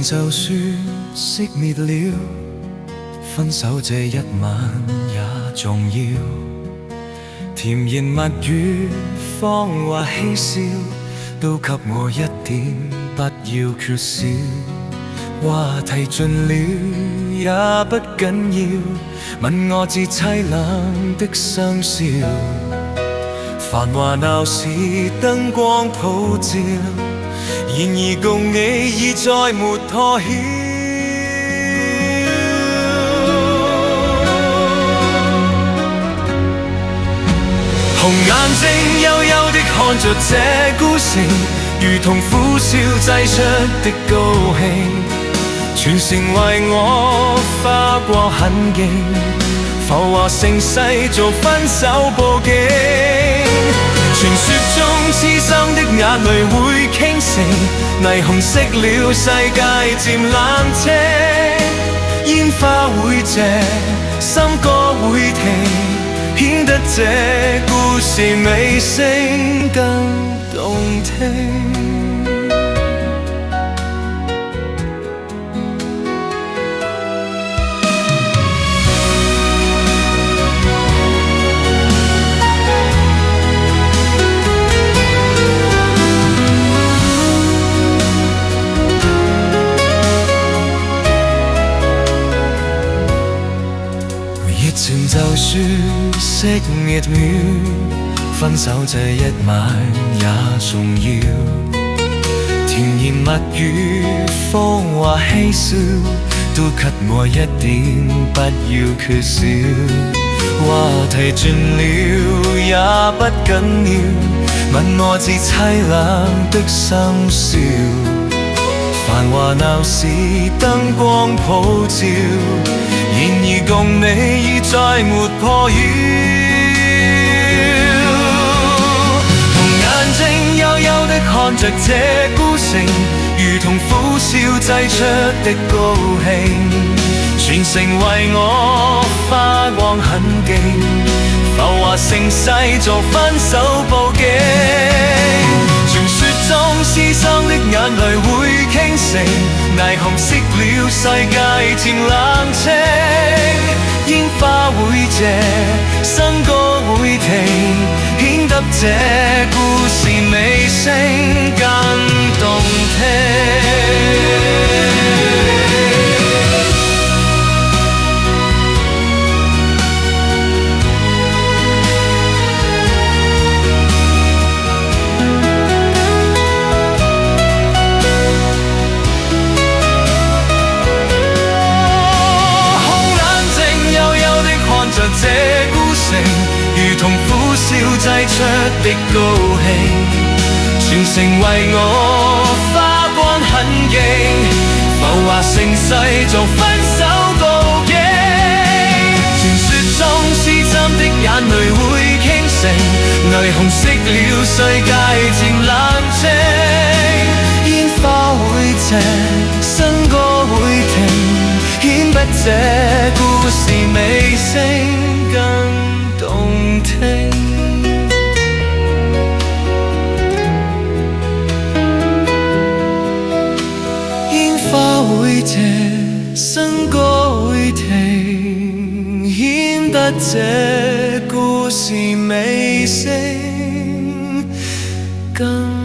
情就算熄滅了，分手這一晚也重要。甜言蜜語、謊話嬉笑，都給我一點，不要缺少。話題盡了也不緊要，吻我至凄冷的相笑。繁華鬧市燈光普照，然而共你已再沒破曉。紅眼睛幽幽的看着這孤城，如同苦笑擠出的高興。全城為我花光狠勁，浮華盛世做分手佈景。傳說中痴心的眼淚會傾城，霓虹熄了世界漸冷清。煙花會謝，心歌會停，顯得這故事尾聲更動聽。情就算熄滅了，分手這一晚也重要。甜言蜜語、謊話嬉笑，都給我一點，不要缺少。話題盡了也不緊要，吻我至凄冷的深笑。繁華鬧市燈光普照，然而共你已再沒破曉。紅眼睛幽幽的看着這孤城，如同苦笑擠出的高興。全城為我花光狠勁，浮華盛世做分手佈景。傳說中痴心的眼淚會傾城，霓虹熄了世界漸冷清。煙花會謝，笙歌會停，顯得這故事尾聲更動聽。這孤城如同苦笑擠出的高興，全城為我花光狠勁，浮華盛世做分手佈景。傳說中痴心的眼淚會傾城，霓虹熄了世界漸冷清。煙花會謝，笙歌會停，顯不這故事尾聲更動聽。煙花會謝，笙歌會停，顯得這故事尾聲更